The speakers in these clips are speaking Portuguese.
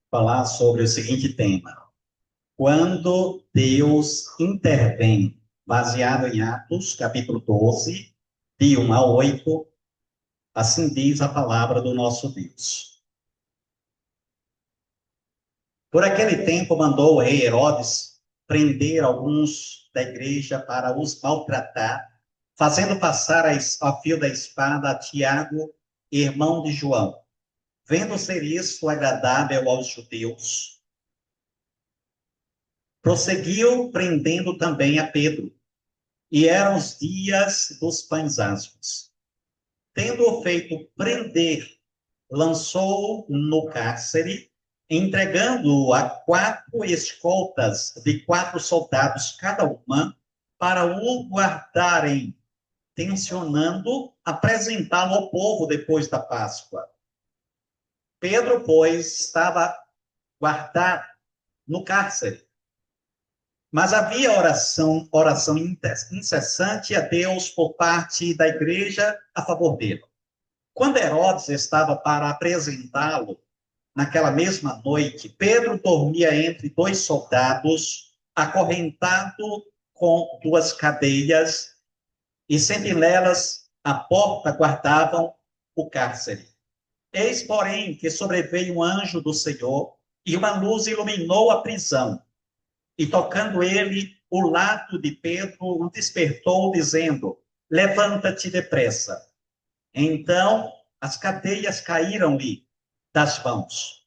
falar sobre o seguinte tema: quando Deus intervém, baseado em Atos, capítulo 12, de 1 a 8, assim diz a palavra do nosso Deus. Por aquele tempo, mandou o rei Herodes prender alguns da igreja para os maltratar, fazendo passar a fio da espada a Tiago, irmão de João. Vendo ser isso agradável aos judeus, prosseguiu prendendo também a Pedro. E eram os dias dos pães asmos. Tendo-o feito prender, lançou-o no cárcere, entregando-o a 4 escoltas de 4 soldados cada uma, para o guardarem, tencionando apresentá-lo ao povo depois da Páscoa. Pedro, pois, estava guardado no cárcere. Mas havia oração incessante a Deus por parte da igreja a favor dele. Quando Herodes estava para apresentá-lo, naquela mesma noite, Pedro dormia entre 2 soldados, acorrentado com 2 cadeias, e sentinelas à porta guardavam o cárcere. Eis, porém, que sobreveio um anjo do Senhor, e uma luz iluminou a prisão. E tocando ele o lado de Pedro, o despertou, dizendo: levanta-te depressa. Então as cadeias caíram-lhe das mãos.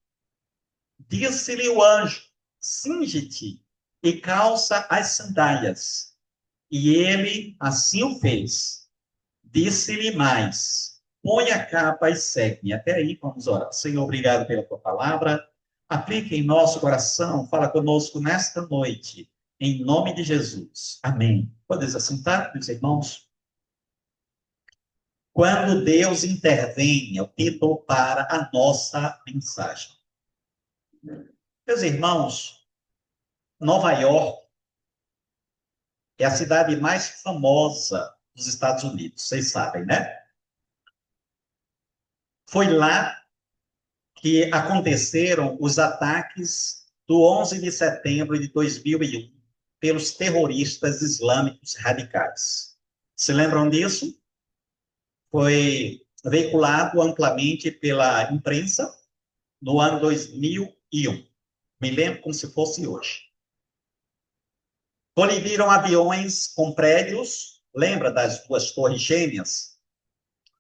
Disse-lhe o anjo: cinge-te e calça as sandálias. E ele assim o fez. Disse-lhe mais: põe a capa e segue-me. Até aí, vamos orar. Senhor, obrigado pela tua palavra. Aplique em nosso coração, fala conosco nesta noite, em nome de Jesus. Amém. Podes assentar, meus irmãos? Quando Deus intervém, é o título para a nossa mensagem. Meus irmãos, Nova York é a cidade mais famosa dos Estados Unidos, vocês sabem, né? Foi lá que aconteceram os ataques do 11 de setembro de 2001 pelos terroristas islâmicos radicais. Se lembram disso? Foi veiculado amplamente pela imprensa no ano 2001. Me lembro como se fosse hoje. Colidiram aviões com prédios, lembra das 2 torres gêmeas?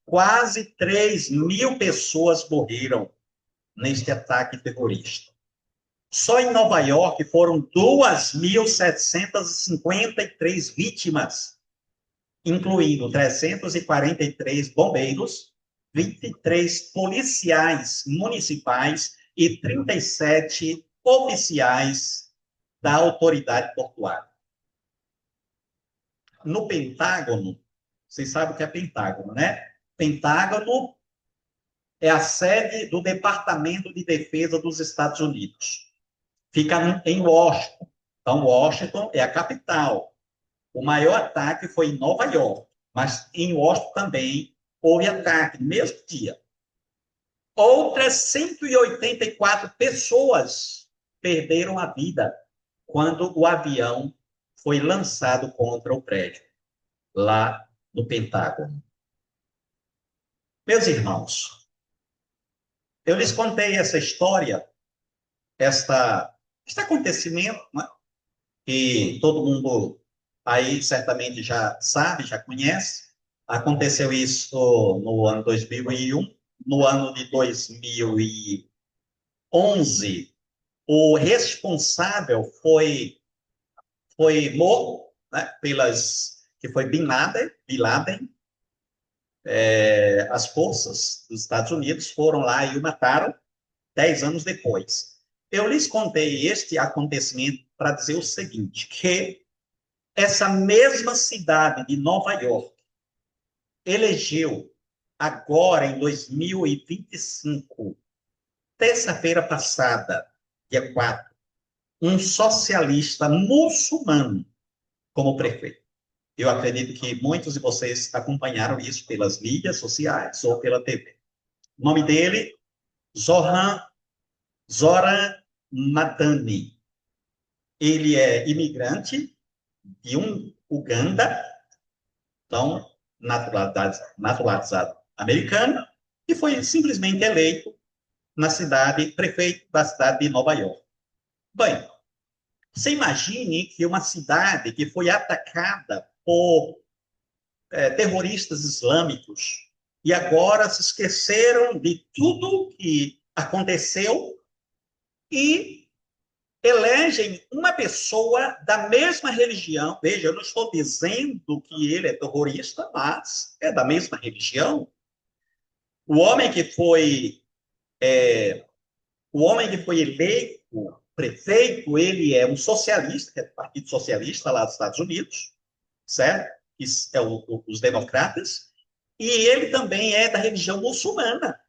Quase 3.000 pessoas morreram neste ataque terrorista. Só em Nova York foram 2.753 vítimas, incluindo 343 bombeiros, 23 policiais municipais e 37 oficiais da autoridade portuária. No Pentágono, vocês sabem o que é Pentágono, né? Pentágono é a sede do Departamento de Defesa dos Estados Unidos. Fica em Washington. Então, Washington é a capital. O maior ataque foi em Nova York, mas em Washington também houve ataque no mesmo dia. Outras 184 pessoas perderam a vida quando o avião foi lançado contra o prédio, lá no Pentágono. Meus irmãos, eu lhes contei essa história, este acontecimento, né, que todo mundo aí certamente já sabe, já conhece. Aconteceu isso no ano 2001. No ano de 2011, o responsável foi morto, né, que foi Bin Laden. As forças dos Estados Unidos foram lá e o mataram 10 anos depois. Eu lhes contei este acontecimento para dizer o seguinte, que essa mesma cidade de Nova York elegeu agora em 2025, terça-feira passada, dia 4, um socialista muçulmano como prefeito. Eu acredito que muitos de vocês acompanharam isso pelas mídias sociais ou pela TV. O nome dele, Zoran Madani. Ele é imigrante de Uganda, então naturalizado americano, e foi simplesmente eleito na cidade, prefeito da cidade de Nova York. Bem, você imagine que uma cidade que foi atacada por terroristas islâmicos e agora se esqueceram de tudo que aconteceu e elegem uma pessoa da mesma religião. Veja, eu não estou dizendo que ele é terrorista, mas é da mesma religião. O homem que foi, o homem que foi eleito prefeito, ele é um socialista, que é do Partido Socialista lá dos Estados Unidos, certo? Que é os democratas, e ele também é da religião muçulmana.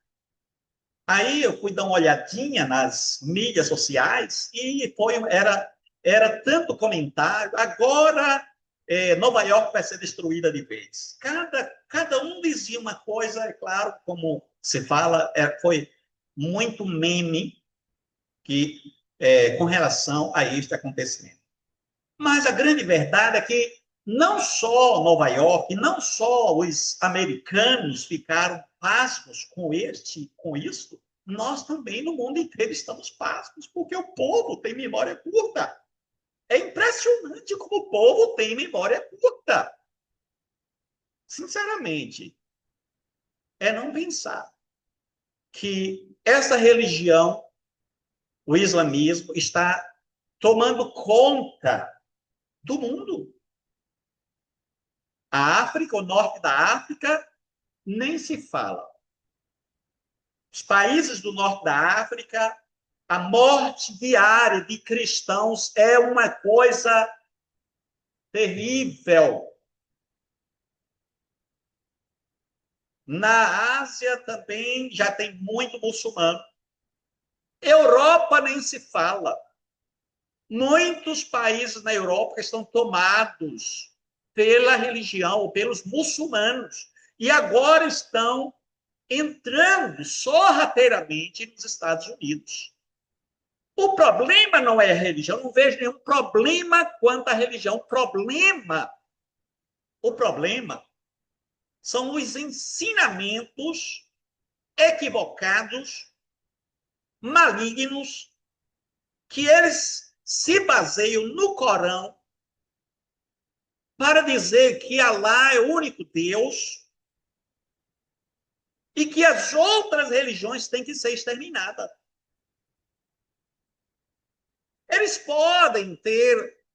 Aí eu fui dar uma olhadinha nas mídias sociais e era tanto comentário. Agora Nova York vai ser destruída de vez. Cada um dizia uma coisa, é claro, como se fala, foi muito meme que, com relação a este acontecimento. Mas a grande verdade é que não só Nova York, não só os americanos ficaram pasmos com isso, nós também no mundo inteiro estamos pasmos, porque o povo tem memória curta. É impressionante como o povo tem memória curta. Sinceramente, é não pensar que essa religião, o islamismo, está tomando conta do mundo. A África, o norte da África, nem se fala. Os países do norte da África, a morte diária de cristãos é uma coisa terrível. Na Ásia também já tem muito muçulmano. Europa nem se fala. Muitos países na Europa estão tomados pela religião, ou pelos muçulmanos, e agora estão entrando sorrateiramente nos Estados Unidos. O problema não é a religião, não vejo nenhum problema quanto à religião. O problema são os ensinamentos equivocados, malignos, que eles se baseiam no Corão para dizer que Alá é o único Deus e que as outras religiões têm que ser exterminadas. Eles podem ter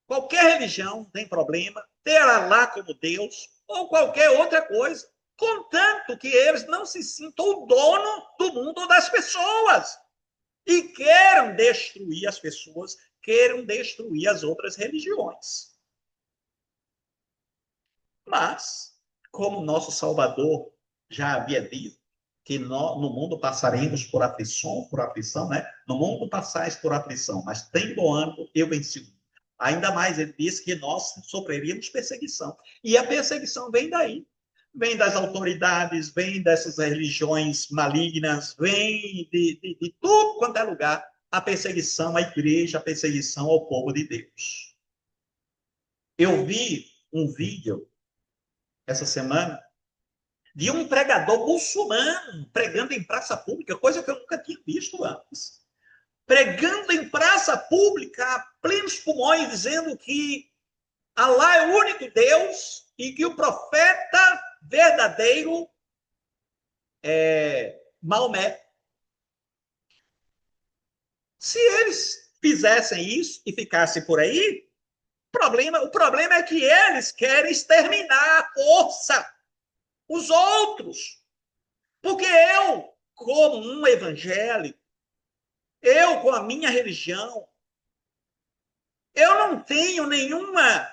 qualquer religião, não tem problema, ter Alá como Deus ou qualquer outra coisa, contanto que eles não se sintam o dono do mundo das pessoas e queiram destruir as pessoas, queiram destruir as outras religiões. Mas, como nosso Salvador já havia dito, que no mundo passaremos por aflição, né? No mundo passais por aflição, mas tem bom ânimo, eu venci. Ainda mais, ele disse que nós sofreríamos perseguição. E a perseguição vem daí. Vem das autoridades, vem dessas religiões malignas, vem de tudo quanto é lugar. A perseguição à igreja, a perseguição ao povo de Deus. Eu vi um vídeo essa semana de um pregador muçulmano pregando em praça pública, coisa que eu nunca tinha visto antes. Pregando em praça pública a plenos pulmões, dizendo que Alá é o único Deus e que o profeta verdadeiro é Maomé. Se eles fizessem isso e ficassem por aí, o problema é que eles querem exterminar a força os outros. Porque eu, como um evangélico, eu com a minha religião, eu não tenho nenhuma.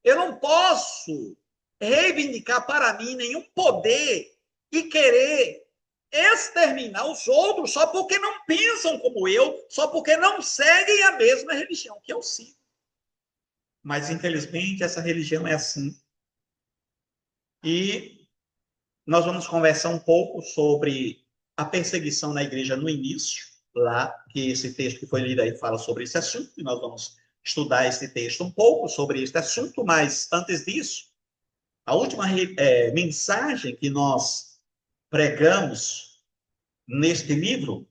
Eu não posso reivindicar para mim nenhum poder e querer exterminar os outros só porque não pensam como eu, só porque não seguem a mesma religião que eu sigo. Mas, infelizmente, essa religião é assim. E nós vamos conversar um pouco sobre a perseguição na igreja no início, lá, que esse texto que foi lido aí fala sobre esse assunto, e nós vamos estudar esse texto um pouco sobre esse assunto, mas antes disso, a última mensagem que nós pregamos neste livro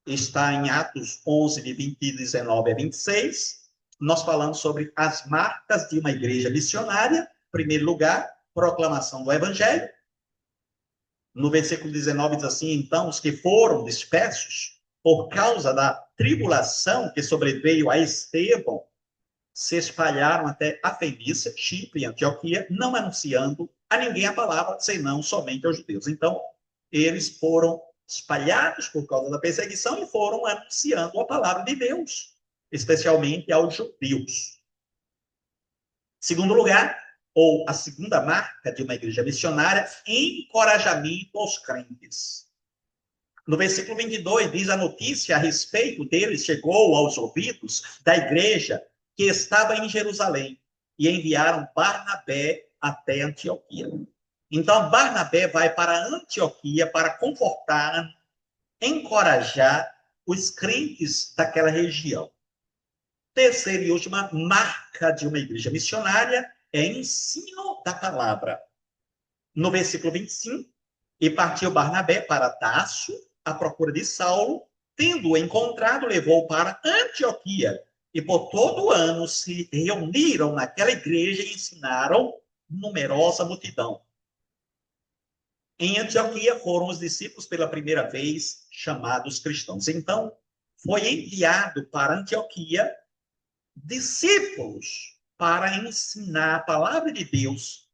está em Atos 11, de 19 a 26. Nós falamos sobre as marcas de uma igreja missionária. Em primeiro lugar, proclamação do evangelho. No versículo 19 diz assim: então, os que foram dispersos por causa da tribulação que sobreveio a Estevão se espalharam até a Fenícia, Chipre e Antioquia, não anunciando a ninguém a palavra, senão somente aos judeus. Então, eles foram espalhados por causa da perseguição e foram anunciando a palavra de Deus, especialmente aos judeus. Segundo lugar, ou a segunda marca de uma igreja missionária, encorajamento aos crentes. No versículo 22, diz: a notícia a respeito deles chegou aos ouvidos da igreja que estava em Jerusalém, e enviaram Barnabé até Antioquia. Então, Barnabé vai para Antioquia para confortar, encorajar os crentes daquela região. Terceira e última marca de uma igreja missionária é ensino da palavra. No versículo 25, e partiu Barnabé para Tarso, à procura de Saulo, tendo-o encontrado, levou para Antioquia, e por todo o ano se reuniram naquela igreja e ensinaram numerosa multidão. Em Antioquia foram os discípulos pela primeira vez chamados cristãos. Então, foi enviado para Antioquia discípulos para ensinar a palavra de Deus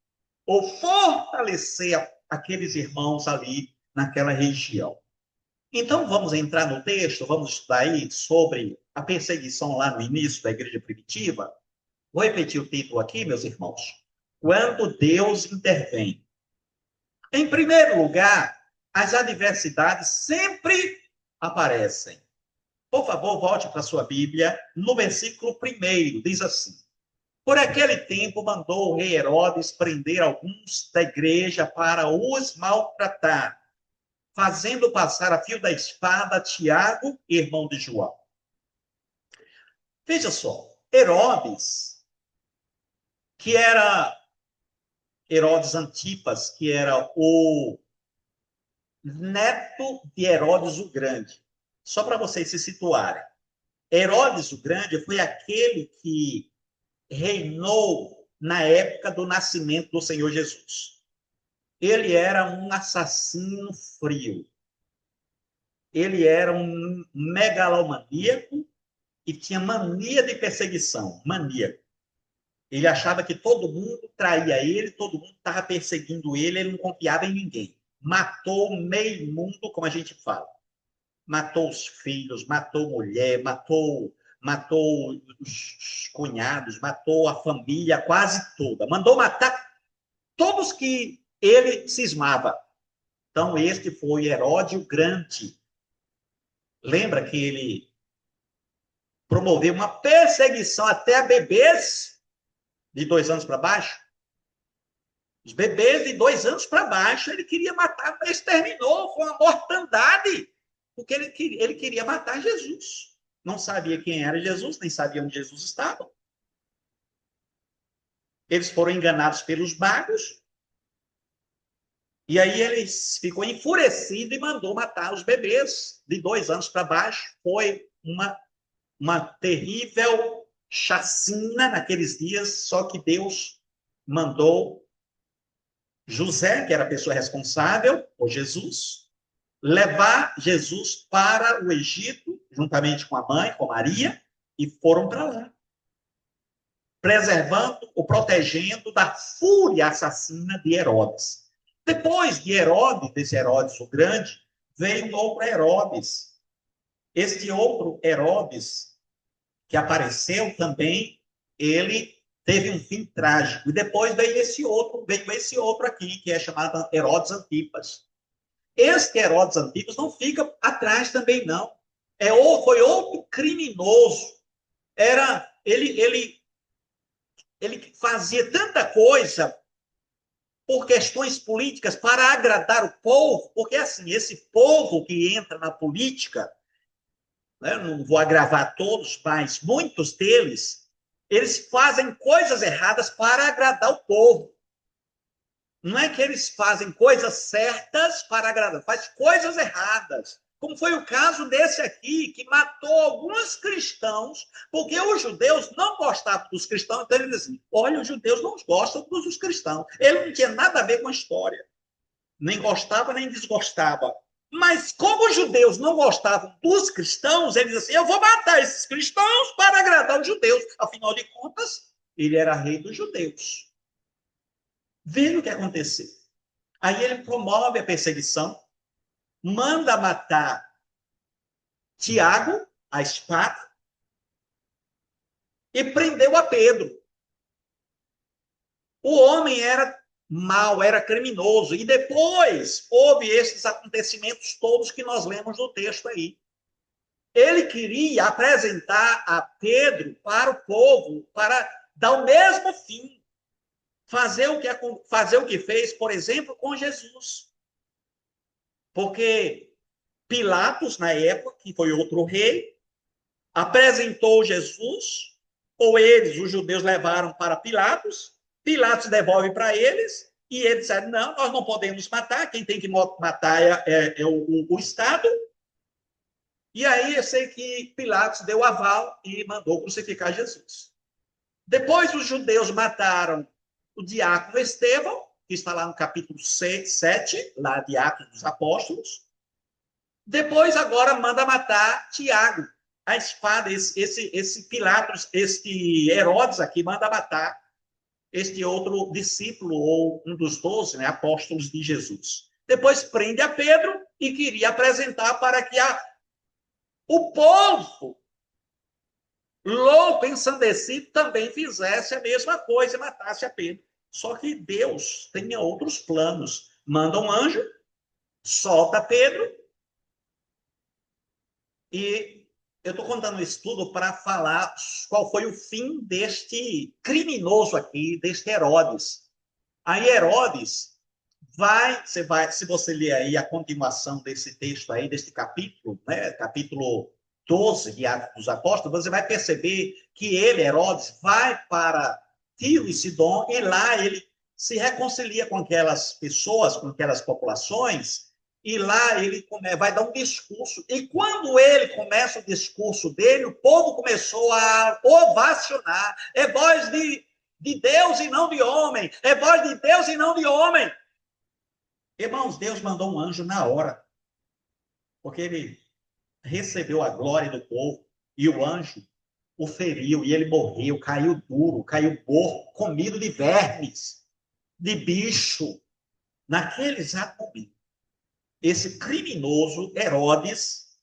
ou fortalecer aqueles irmãos ali naquela região. Então, vamos entrar no texto, vamos estudar aí sobre a perseguição lá no início da igreja primitiva. Vou repetir o título aqui, meus irmãos. Quando Deus intervém. Em primeiro lugar, as adversidades sempre aparecem. Por favor, volte para a sua Bíblia. No versículo 1, diz assim: por aquele tempo mandou o rei Herodes prender alguns da igreja para os maltratar, fazendo passar a fio da espada Tiago, irmão de João. Veja só, Herodes, que era Herodes Antipas, que era o neto de Herodes o Grande. Só para vocês se situarem. Herodes o Grande foi aquele que reinou na época do nascimento do Senhor Jesus. Ele era um assassino frio. Ele era um megalomaníaco e tinha mania de perseguição, maníaco. Ele achava que todo mundo traía ele, todo mundo estava perseguindo ele, ele não confiava em ninguém. Matou meio mundo, como a gente fala. Matou os filhos, matou mulher, matou os cunhados, matou a família quase toda. Mandou matar todos que ele cismava. Então, este foi Herodes o Grande. Lembra que ele promoveu uma perseguição até a bebês de 2 anos para baixo? Os bebês de 2 anos para baixo, ele queria matar, mas exterminou, foi uma mortandade, porque ele queria matar Jesus. Não sabia quem era Jesus, nem sabia onde Jesus estava. Eles foram enganados pelos magos, e aí ele ficou enfurecido e mandou matar os bebês de 2 anos para baixo. Foi uma terrível chacina naqueles dias, só que Deus mandou José, que era a pessoa responsável por Jesus, levar Jesus para o Egito, juntamente com a mãe, com Maria, e foram para lá, preservando ou protegendo da fúria assassina de Herodes. Depois de Herodes, desse Herodes o Grande, veio outro Herodes. Este outro Herodes, que apareceu também, ele teve um fim trágico. E depois veio esse outro aqui, que é chamado Herodes Antipas. Este Herodes Antipas não fica atrás também, não. Foi outro criminoso. Ele fazia tanta coisa por questões políticas para agradar o povo, porque assim, esse povo que entra na política, né, não vou agravar todos, mas muitos deles, eles fazem coisas erradas para agradar o povo. Não é que eles fazem coisas certas para agradar, faz coisas erradas. Como foi o caso desse aqui, que matou alguns cristãos, porque os judeus não gostavam dos cristãos, então ele diz assim, olha, os judeus não gostam dos cristãos. Ele não tinha nada a ver com a história. Nem gostava, nem desgostava. Mas como os judeus não gostavam dos cristãos, ele diz assim, eu vou matar esses cristãos para agradar os judeus. Afinal de contas, ele era rei dos judeus. Vendo o que aconteceu. Aí ele promove a perseguição, manda matar Tiago, a espada, e prendeu a Pedro. O homem era mau, era criminoso. E depois houve esses acontecimentos todos que nós lemos no texto aí. Ele queria apresentar a Pedro para o povo, para dar o mesmo fim. Fazer o que fez, por exemplo, com Jesus. Porque Pilatos, na época, que foi outro rei, apresentou Jesus, ou eles, os judeus, levaram para Pilatos, Pilatos devolve para eles, e eles disseram, não, nós não podemos matar, quem tem que matar é o Estado. E aí eu sei que Pilatos deu aval e mandou crucificar Jesus. Depois os judeus mataram o diácono Estevão, que está lá no capítulo 7, lá de Atos dos Apóstolos. Depois, agora, manda matar Tiago, a espada, esse Pilatos, este Herodes aqui, manda matar este outro discípulo, ou um dos 12, né, apóstolos de Jesus. Depois prende a Pedro e queria apresentar para que o povo, louco, ensandecido, também fizesse a mesma coisa e matasse a Pedro. Só que Deus tinha outros planos. Manda um anjo, solta Pedro, e eu estou contando isso tudo para falar qual foi o fim deste criminoso aqui, deste Herodes. Aí Herodes se você ler aí a continuação desse texto aí, deste capítulo, né, capítulo 12 de Atos dos Apóstolos, você vai perceber que ele, Herodes, vai para Tiro e Sidom, e lá ele se reconcilia com aquelas pessoas, com aquelas populações, e lá ele vai dar um discurso. E quando ele começa o discurso dele, o povo começou a ovacionar. É voz de Deus e não de homem. É voz de Deus e não de homem. Irmãos, Deus mandou um anjo na hora, porque ele recebeu a glória do povo, e o anjo o feriu, e ele morreu, caiu duro, caiu morto, comido de vermes, de bicho. Naquele exato momento, esse criminoso Herodes,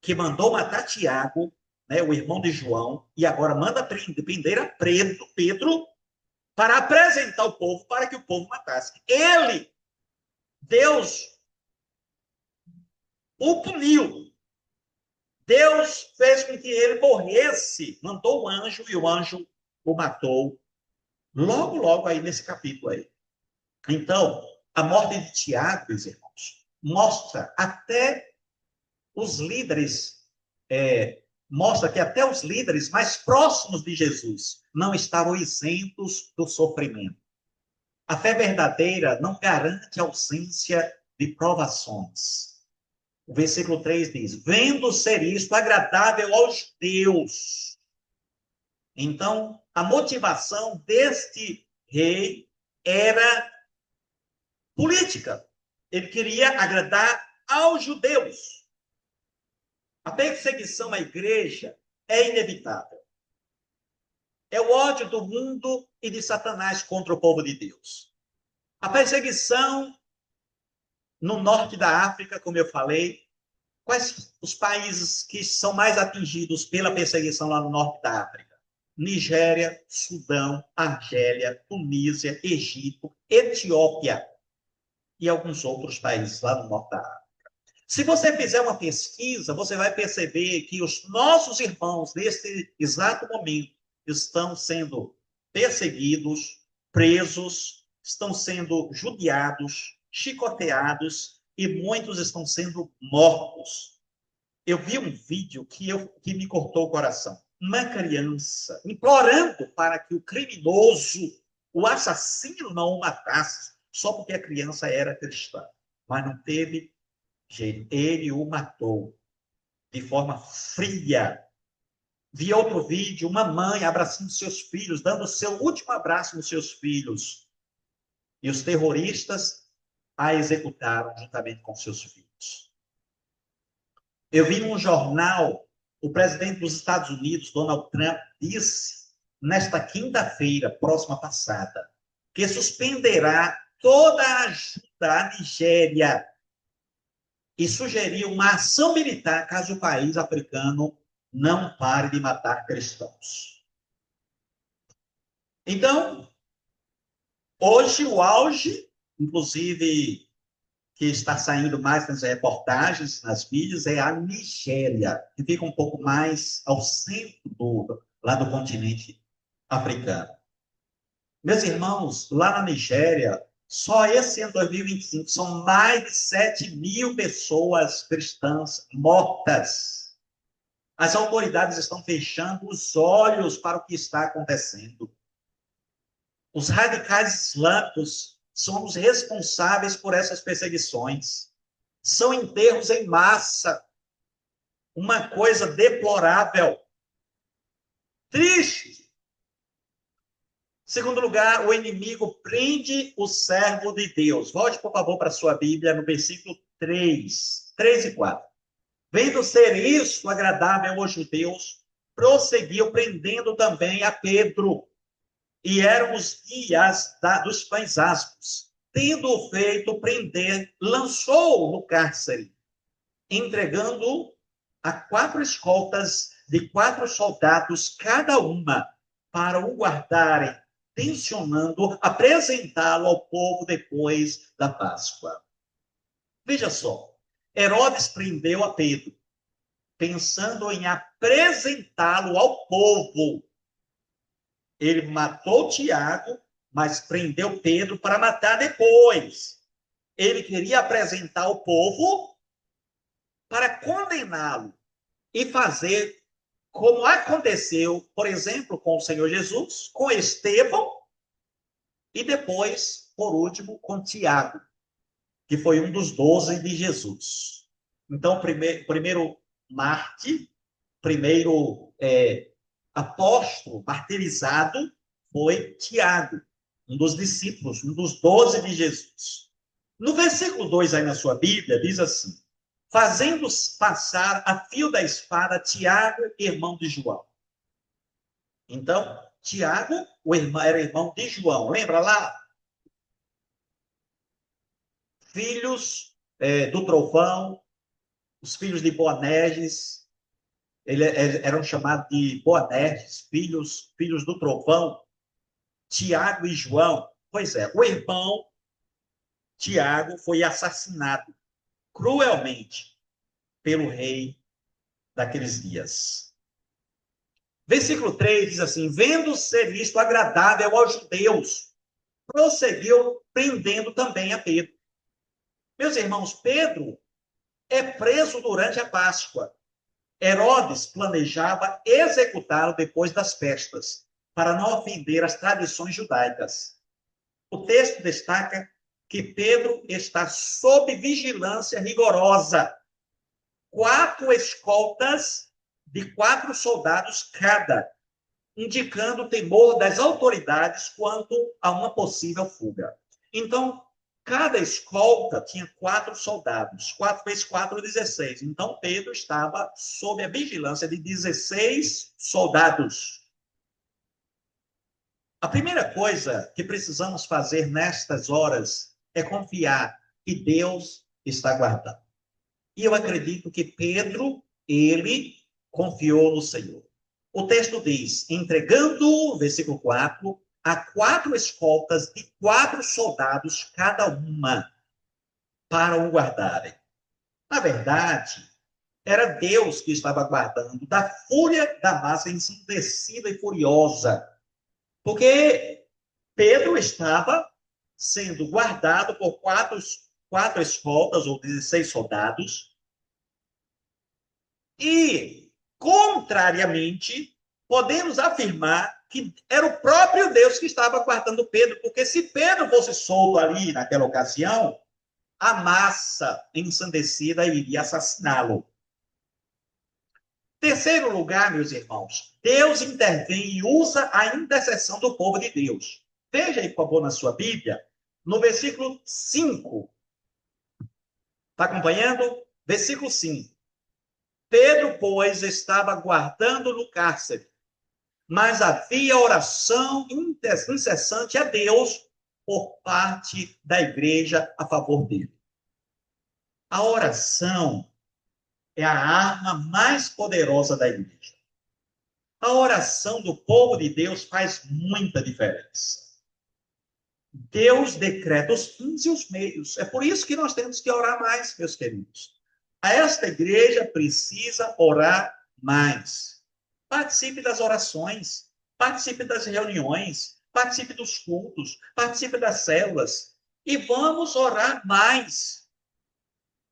que mandou matar Tiago, né, o irmão de João, e agora manda prender a Pedro para apresentar o povo, para que o povo matasse. Ele, Deus, o puniu. Deus fez com que ele morresse, mandou o anjo, e o anjo o matou. Logo, logo aí nesse capítulo aí. Então, a morte de Tiago, meus irmãos, mostra até os líderes, mostra que até os líderes mais próximos de Jesus não estavam isentos do sofrimento. A fé verdadeira não garante ausência de provações. O versículo 3 diz, vendo ser isto agradável aos judeus. Então, a motivação deste rei era política. Ele queria agradar aos judeus. A perseguição à igreja é inevitável. É o ódio do mundo e de Satanás contra o povo de Deus. A perseguição no norte da África, como eu falei, quais os países que são mais atingidos pela perseguição lá no norte da África? Nigéria, Sudão, Argélia, Tunísia, Egito, Etiópia e alguns outros países lá no norte da África. Se você fizer uma pesquisa, você vai perceber que os nossos irmãos, nesse exato momento, estão sendo perseguidos, presos, estão sendo judiados, chicoteados e muitos estão sendo mortos. Eu vi um vídeo que me cortou o coração. Uma criança implorando para que o criminoso, o assassino, não o matasse, só porque a criança era cristã. Mas não teve jeito. Ele o matou de forma fria. Vi outro vídeo, uma mãe abraçando seus filhos, dando o seu último abraço nos seus filhos. E os terroristas a executaram juntamente com seus filhos. Eu vi num jornal, o presidente dos Estados Unidos, Donald Trump, disse, nesta quinta-feira, próxima passada, que suspenderá toda a ajuda à Nigéria e sugeriu uma ação militar caso o país africano não pare de matar cristãos. Então, hoje o auge, inclusive, que está saindo mais nas reportagens, nas mídias, é a Nigéria, que fica um pouco mais ao centro lá do continente africano. Meus irmãos, lá na Nigéria, só esse ano 2025 são mais de 7 mil pessoas cristãs mortas. As autoridades estão fechando os olhos para o que está acontecendo. Os radicais islâmicos são os responsáveis por essas perseguições. São enterros em massa. Uma coisa deplorável. Triste. Segundo lugar, o inimigo prende o servo de Deus. Volte, por favor, para a sua Bíblia, no versículo 3 e 4. Vendo ser isso agradável aos judeus, prosseguiu prendendo também a Pedro. E eram os dias dos pães asmos. Tendo feito prender, lançou-o no cárcere, entregando-o a 4 escoltas de 4 soldados cada uma, para o guardarem, tensionando apresentá-lo ao povo depois da Páscoa. Veja só, Herodes prendeu a Pedro, pensando em apresentá-lo ao povo. Ele matou Tiago, mas prendeu Pedro para matar depois. Ele queria apresentar ao povo para condená-lo e fazer como aconteceu, por exemplo, com o Senhor Jesus, com Estevão e depois, por último, com Tiago, que foi um dos 12 de Jesus. Então, primeiro mártir, primeiro apóstolo martirizado foi Tiago, um dos discípulos, um dos 12 de Jesus. No versículo 2 aí na sua Bíblia, diz assim, fazendo passar a fio da espada Tiago, irmão de João. Então, Tiago, era irmão de João, lembra lá? Filhos do trovão, os filhos de Boanerges, eram chamados de Boanerges, filhos do trovão, Tiago e João. Pois é, o irmão Tiago foi assassinado cruelmente pelo rei daqueles dias. Versículo 3 diz assim, vendo ser isto agradável aos judeus, prosseguiu prendendo também a Pedro. Meus irmãos, Pedro é preso durante a Páscoa. Herodes planejava executá-lo depois das festas, para não ofender as tradições judaicas. O texto destaca que Pedro está sob vigilância rigorosa. 4 escoltas de 4 soldados cada, indicando o temor das autoridades quanto a uma possível fuga. Então, cada escolta tinha 4 soldados. 4 vezes 4, 16. Então, Pedro estava sob a vigilância de 16 soldados. A primeira coisa que precisamos fazer nestas horas é confiar que Deus está guardando. E eu acredito que Pedro, ele confiou no Senhor. O texto diz, entregando, versículo 4, a 4 escoltas de 4 soldados cada uma, para o guardarem. Na verdade, era Deus que estava guardando da fúria da massa ensandecida e furiosa. Porque Pedro estava sendo guardado por quatro escoltas, ou 16 soldados, e, contrariamente, podemos afirmar que era o próprio Deus que estava guardando Pedro, porque se Pedro fosse solto ali naquela ocasião, a massa ensandecida iria assassiná-lo. Terceiro lugar, meus irmãos, Deus intervém e usa a intercessão do povo de Deus. Veja aí, por favor, na sua Bíblia, no versículo 5. Está acompanhando? Versículo 5. Pedro, pois, estava guardando no cárcere, mas havia oração incessante a Deus por parte da igreja a favor dele. A oração é a arma mais poderosa da igreja. A oração do povo de Deus faz muita diferença. Deus decreta os fins e os meios. É por isso que nós temos que orar mais, meus queridos. Esta igreja precisa orar mais. Participe das orações, participe das reuniões, participe dos cultos, participe das células. E vamos orar mais.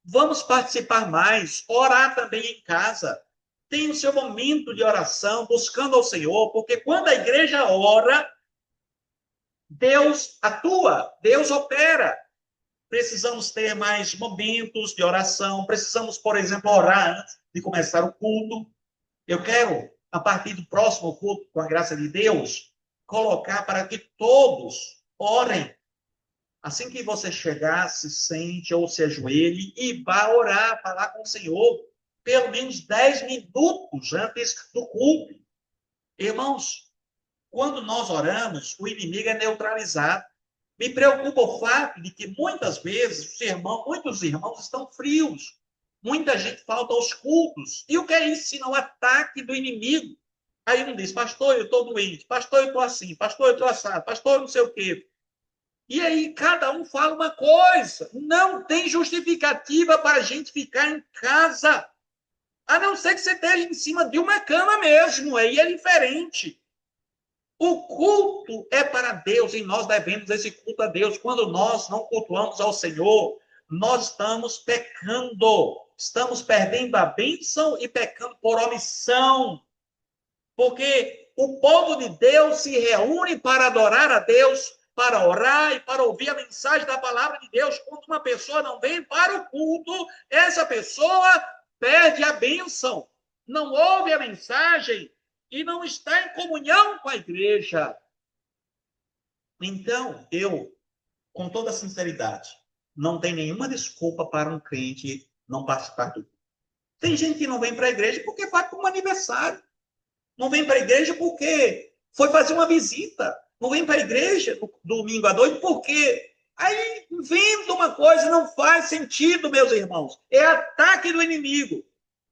Vamos participar mais, orar também em casa. Tenha o seu momento de oração, buscando ao Senhor, porque quando a igreja ora, Deus atua, Deus opera. Precisamos ter mais momentos de oração, precisamos, por exemplo, orar antes de começar o culto. Eu quero, a partir do próximo culto, com a graça de Deus, colocar para que todos orem. Assim que você chegar, se sente ou se ajoelhe e vá orar, falar com o Senhor, pelo menos 10 minutos antes do culto. Irmãos, quando nós oramos, o inimigo é neutralizado. Me preocupa o fato de que muitas vezes muitos irmãos estão frios. Muita gente falta aos cultos. E o que é isso, senão o ataque do inimigo? Aí um diz, pastor, eu estou doente, pastor, eu estou assim, pastor, eu estou assado, pastor, eu não sei o quê. E aí cada um fala uma coisa. Não tem justificativa para a gente ficar em casa. A não ser que você esteja em cima de uma cama mesmo. Aí é diferente. O culto é para Deus e nós devemos esse culto a Deus. Quando nós não cultuamos ao Senhor, nós estamos pecando. Estamos perdendo a bênção e pecando por omissão. Porque o povo de Deus se reúne para adorar a Deus, para orar e para ouvir a mensagem da palavra de Deus. Quando uma pessoa não vem para o culto, essa pessoa perde a bênção, não ouve a mensagem e não está em comunhão com a igreja. Então, eu, com toda sinceridade, não tenho nenhuma desculpa para um crente não participar do culto. Tem gente que não vem para a igreja porque vai para um aniversário. Não vem para a igreja porque foi fazer uma visita. Não vem para a igreja no domingo à noite porque aí inventa uma coisa, não faz sentido, meus irmãos. É ataque do inimigo.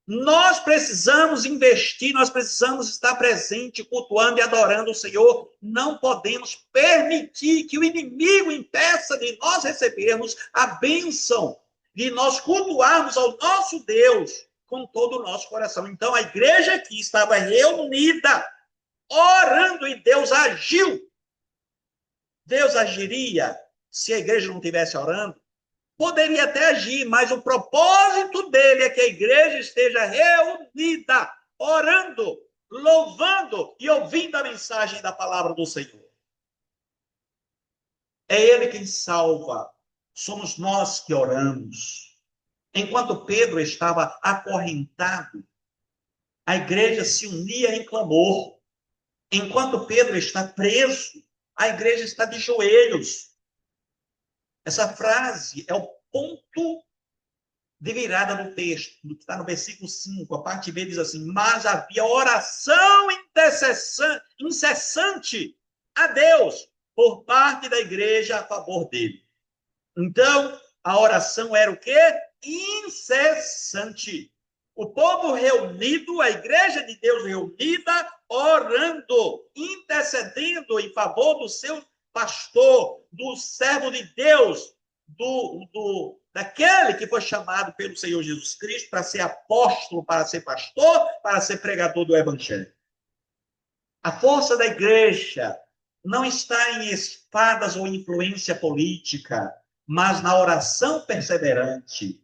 Nós precisamos investir, nós precisamos estar presente, cultuando e adorando o Senhor. Não podemos permitir que o inimigo impeça de nós recebermos a bênção, de nós cultuarmos ao nosso Deus com todo o nosso coração. Então, a igreja aqui estava reunida, orando, e Deus agiu. Deus agiria se a igreja não estivesse orando? Poderia até agir, mas o propósito dele é que a igreja esteja reunida, orando, louvando e ouvindo a mensagem da palavra do Senhor. É ele quem salva, somos nós que oramos. Enquanto Pedro estava acorrentado, a igreja se unia em clamor. Enquanto Pedro está preso, a igreja está de joelhos. Essa frase é o ponto de virada do texto, que está no versículo 5. A parte B diz assim: mas havia oração incessante a Deus por parte da igreja a favor dele. Então, a oração era o quê? Incessante. O povo reunido, a igreja de Deus reunida, orando, intercedendo em favor do seu pastor, do servo de Deus, daquele que foi chamado pelo Senhor Jesus Cristo para ser apóstolo, para ser pastor, para ser pregador do evangelho. A força da igreja, não está em espadas ou influência política, mas na oração perseverante.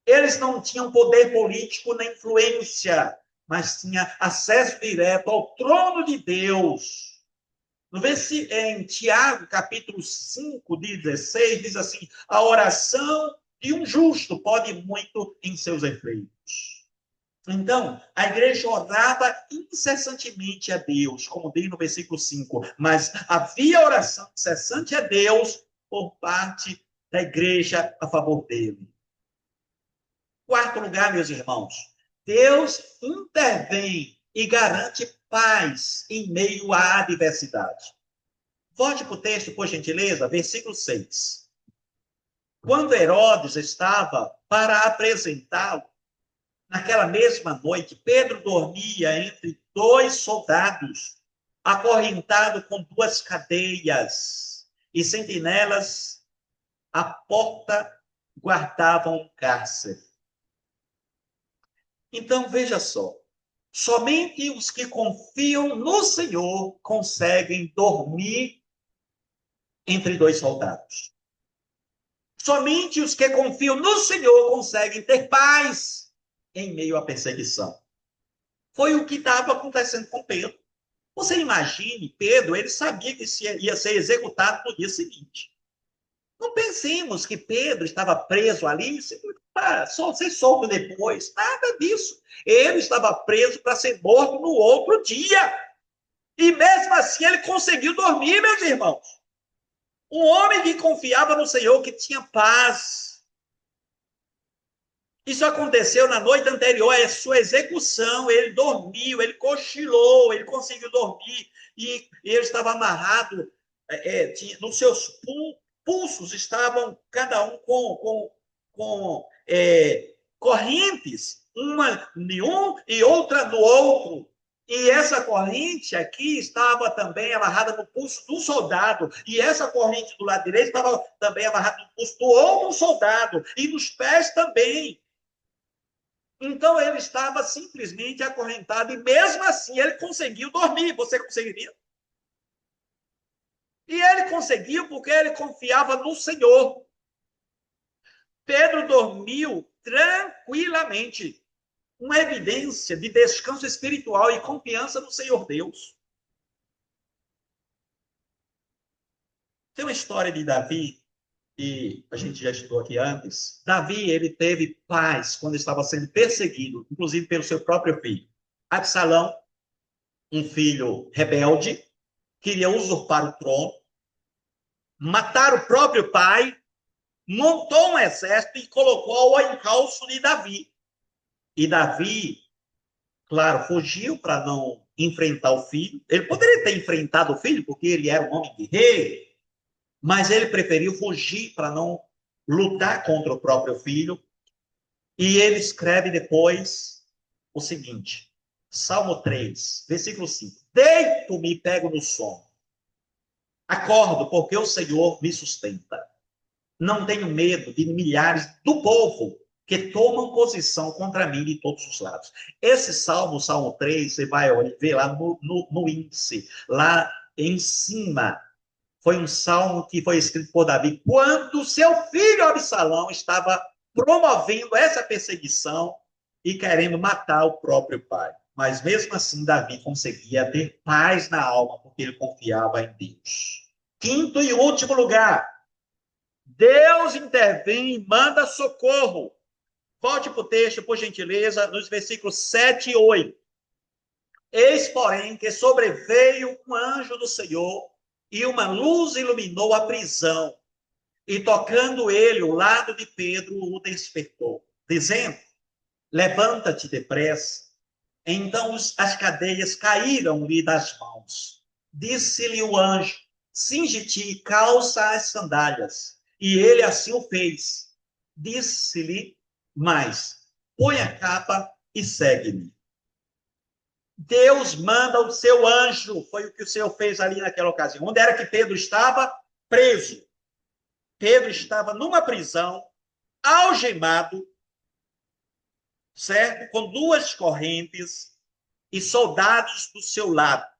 Eles não tinham poder político nem influência, mas tinha acesso direto ao trono de Deus. Em Tiago, capítulo 5, 16, diz assim: a oração de um justo pode muito em seus efeitos. Então, a igreja orava incessantemente a Deus, como diz no versículo 5, mas havia oração incessante a Deus por parte da igreja a favor dele. Quarto lugar, meus irmãos, Deus intervém e garante paz em meio à adversidade. Volte para o texto, por gentileza, versículo 6. Quando Herodes estava para apresentá-lo, naquela mesma noite, Pedro dormia entre dois soldados, acorrentado com duas cadeias, e sentinelas à porta guardavam o cárcere. Então, veja só, somente os que confiam no Senhor conseguem dormir entre dois soldados. Somente os que confiam no Senhor conseguem ter paz em meio à perseguição. Foi o que estava acontecendo com Pedro. Você imagine, Pedro, ele sabia que ia ser executado no dia seguinte. Não pensemos que Pedro estava preso ali para só ser solto depois. Nada disso. Ele estava preso para ser morto no outro dia. E mesmo assim ele conseguiu dormir, meus irmãos. Um homem que confiava no Senhor, que tinha paz. Isso aconteceu na noite anterior à sua execução. Ele dormiu, ele cochilou, ele conseguiu dormir. E ele estava amarrado nos seus pulsos, estavam cada um com correntes, uma em um e outra no outro. E essa corrente aqui estava também amarrada no pulso do soldado. E essa corrente do lado direito estava também amarrada no pulso do outro soldado. E nos pés também. Então ele estava simplesmente acorrentado. E mesmo assim ele conseguiu dormir. Você conseguiria? E ele conseguiu porque ele confiava no Senhor. Pedro dormiu tranquilamente. Uma evidência de descanso espiritual e confiança no Senhor Deus. Tem uma história de Davi, que a gente já estudou aqui antes. Davi, ele teve paz quando estava sendo perseguido, inclusive pelo seu próprio filho. Absalão, um filho rebelde, queria usurpar o trono, matar o próprio pai, montou um exército e colocou ao encalço de Davi. E Davi, claro, fugiu para não enfrentar o filho. Ele poderia ter enfrentado o filho, porque ele era um homem guerreiro, mas ele preferiu fugir para não lutar contra o próprio filho. E ele escreve depois o seguinte, Salmo 3, versículo 5. Deito-me e pego no sono. Acordo, porque o Senhor me sustenta. Não tenho medo de milhares do povo que tomam posição contra mim de todos os lados. Esse salmo, Salmo 3, você vai ver lá no índice, lá em cima. Foi um salmo que foi escrito por Davi quando seu filho Absalão estava promovendo essa perseguição e querendo matar o próprio pai. Mas mesmo assim, Davi conseguia ter paz na alma, porque ele confiava em Deus. Quinto e último lugar, Deus intervém e manda socorro. Volte para o texto, por gentileza, nos versículos 7 e 8. Eis, porém, que sobreveio um anjo do Senhor e uma luz iluminou a prisão. E tocando ele o lado de Pedro, o despertou, dizendo, levanta-te depressa. Então as cadeias caíram-lhe das mãos. Disse-lhe o anjo, cinge-te e calça as sandálias. E ele assim o fez. Disse-lhe mais, põe a capa e segue-me. Deus manda o seu anjo, foi o que o Senhor fez ali naquela ocasião. Onde era que Pedro estava? Preso. Pedro estava numa prisão, algemado, certo? Com duas correntes e soldados do seu lado.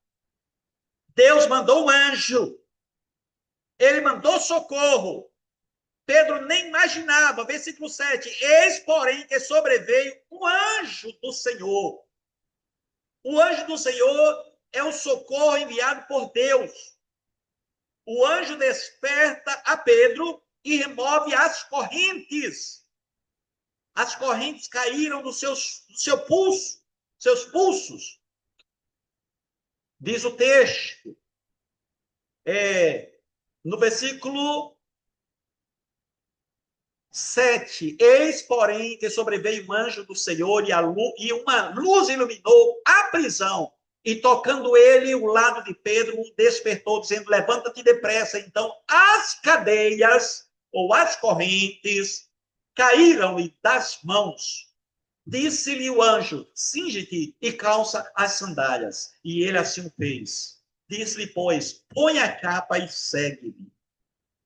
Deus mandou um anjo. Ele mandou socorro. Pedro nem imaginava, versículo 7, eis, porém, que sobreveio um anjo do Senhor. O anjo do Senhor é o socorro enviado por Deus. O anjo desperta a Pedro e remove as correntes. As correntes caíram do seu pulso, seus pulsos. Diz o texto, no versículo 7, eis, porém, que sobreveio um anjo do Senhor e uma luz iluminou a prisão. E tocando ele o lado de Pedro, o despertou, dizendo, levanta-te depressa. Então as cadeias, ou as correntes, caíram-lhe das mãos. Disse-lhe o anjo, cinge-te e calça as sandálias. E ele assim o fez. Disse-lhe, pois, põe a capa e segue-me.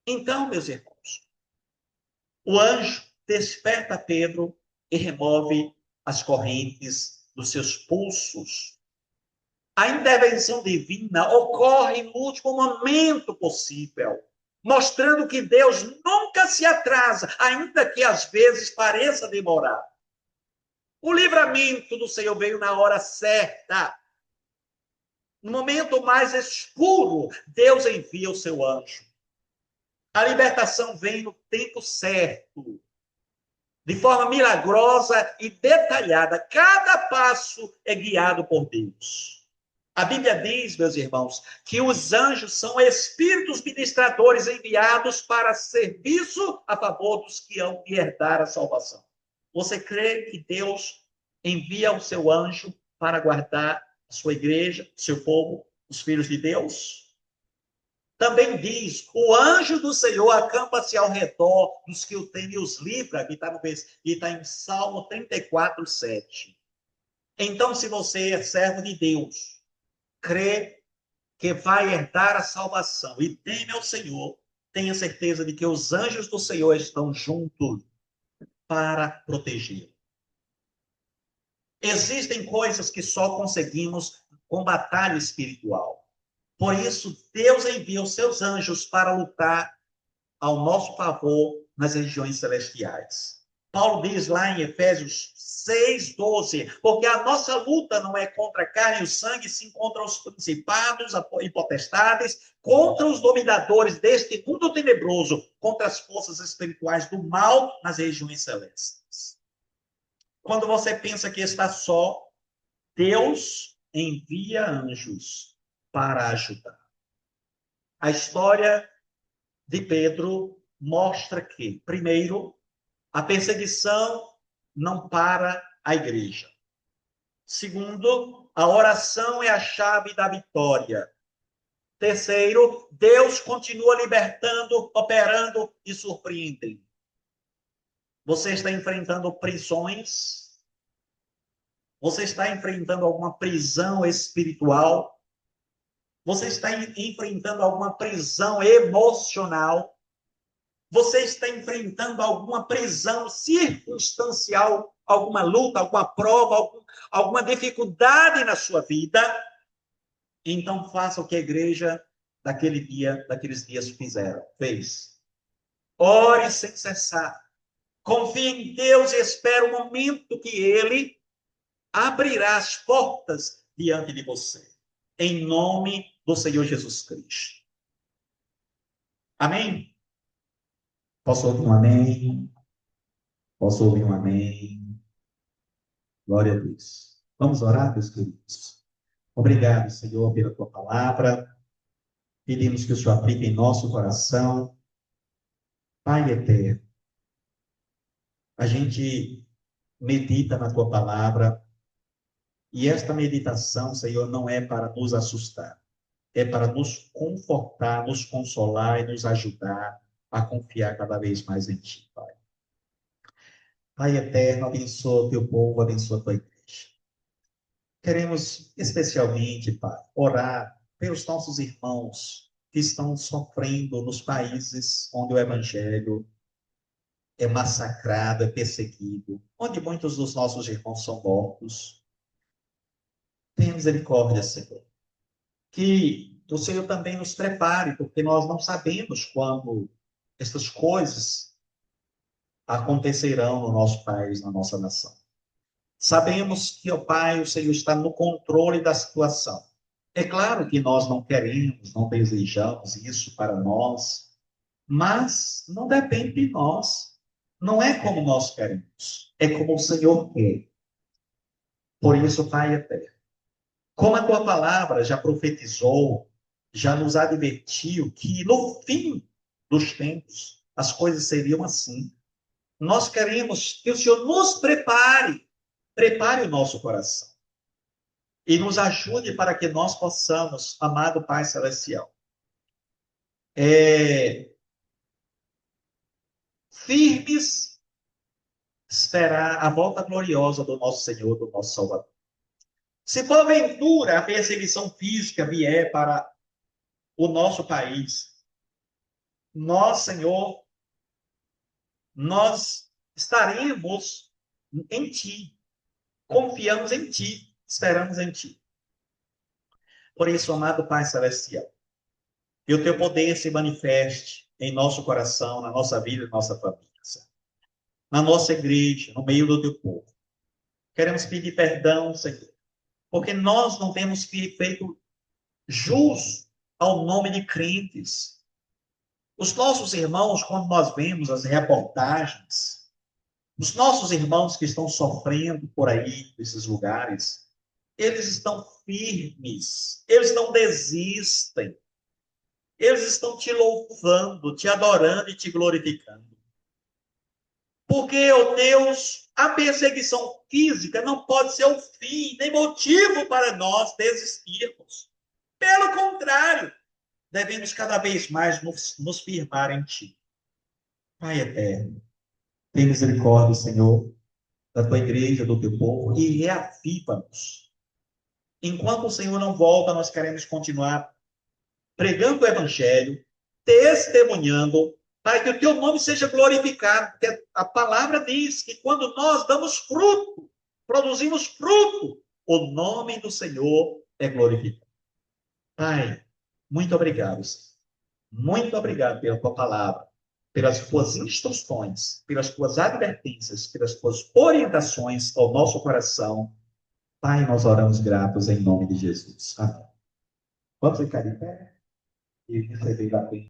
Então, meus irmãos, o anjo desperta Pedro e remove as correntes dos seus pulsos. A intervenção divina ocorre no último momento possível, mostrando que Deus nunca se atrasa, ainda que às vezes pareça demorar. O livramento do Senhor veio na hora certa. No momento mais escuro, Deus envia o seu anjo. A libertação vem no tempo certo, de forma milagrosa e detalhada. Cada passo é guiado por Deus. A Bíblia diz, meus irmãos, que os anjos são espíritos ministradores enviados para serviço a favor dos que hão de herdar a salvação. Você crê que Deus envia o seu anjo para guardar a sua igreja, seu povo, os filhos de Deus? Também diz, o anjo do Senhor acampa-se ao redor dos que o temem e os livra, que está em Salmo 34, 7. Então, se você é servo de Deus, crê que vai herdar a salvação e teme ao Senhor, tenha certeza de que os anjos do Senhor estão juntos para protegê-lo. Existem coisas que só conseguimos com batalha espiritual. Por isso, Deus envia os seus anjos para lutar ao nosso favor nas regiões celestiais. Paulo diz lá em Efésios 6:12, porque a nossa luta não é contra a carne e o sangue, sim contra os principados e potestades, contra os dominadores deste mundo tenebroso, contra as forças espirituais do mal nas regiões celestes. Quando você pensa que está só, Deus envia anjos para ajudar. A história de Pedro mostra que, primeiro, a perseguição não para a igreja. Segundo, a oração é a chave da vitória. Terceiro, Deus continua libertando, operando e surpreendendo. Você está enfrentando prisões? Você está enfrentando alguma prisão espiritual? Você está enfrentando alguma prisão emocional? Você está enfrentando alguma prisão circunstancial, alguma luta, alguma prova, alguma dificuldade na sua vida? Então faça o que a igreja daqueles dias fez. Ore sem cessar. Confie em Deus e espere o momento que Ele abrirá as portas diante de você. Em nome do Senhor Jesus Cristo. Amém? Posso ouvir um amém? Posso ouvir um amém? Glória a Deus. Vamos orar, meus queridos. Obrigado, Senhor, pela tua palavra. Pedimos que o Senhor aplique em nosso coração. Pai eterno, a gente medita na tua palavra e esta meditação, Senhor, não é para nos assustar. É para nos confortar, nos consolar e nos ajudar a confiar cada vez mais em Ti, Pai. Pai eterno, abençoa o teu povo, abençoa a tua igreja. Queremos especialmente, Pai, orar pelos nossos irmãos que estão sofrendo nos países onde o evangelho é massacrado, é perseguido, onde muitos dos nossos irmãos são mortos. Tenha misericórdia, Senhor. Que o Senhor também nos prepare, porque nós não sabemos quando essas coisas acontecerão no nosso país, na nossa nação. Sabemos que, ó Pai, o Senhor está no controle da situação. É claro que nós não queremos, não desejamos isso para nós, mas não depende de nós. Não é como nós queremos, é como o Senhor quer. Por isso, Pai eterno, como a tua palavra já profetizou, já nos advertiu que no fim dos tempos as coisas seriam assim. Nós queremos que o Senhor nos prepare, prepare o nosso coração e nos ajude para que nós possamos, amado Pai Celestial, firmes, esperar a volta gloriosa do nosso Senhor, do nosso Salvador. Se porventura a perseguição física vier para o nosso país, nós, Senhor, nós estaremos em Ti, confiamos em Ti, esperamos em Ti. Por isso, amado Pai Celestial, que o Teu poder se manifeste em nosso coração, na nossa vida e na nossa família, na nossa igreja, no meio do Teu povo. Queremos pedir perdão, Senhor, porque nós não temos feito jus ao nome de crentes. Os nossos irmãos, quando nós vemos as reportagens, os nossos irmãos que estão sofrendo por aí, nesses lugares, eles estão firmes, eles não desistem, eles estão te louvando, te adorando e te glorificando. Porque, ó Deus, a perseguição física não pode ser o fim, nem motivo para nós desistirmos. Pelo contrário, devemos cada vez mais nos firmar em Ti. Pai eterno, tem misericórdia, Senhor, da Tua igreja, do Teu povo, e reaviva-nos. Enquanto o Senhor não volta, nós queremos continuar pregando o Evangelho, testemunhando, para que o Teu nome seja glorificado, porque a palavra diz que quando nós damos fruto, produzimos fruto, o nome do Senhor é glorificado. Pai, muito obrigado, Senhor. Muito obrigado pela Tua palavra, pelas Tuas instruções, pelas Tuas advertências, pelas Tuas orientações ao nosso coração. Pai, nós oramos gratos em nome de Jesus. Amém. Vamos ficar de pé e receber a bênção.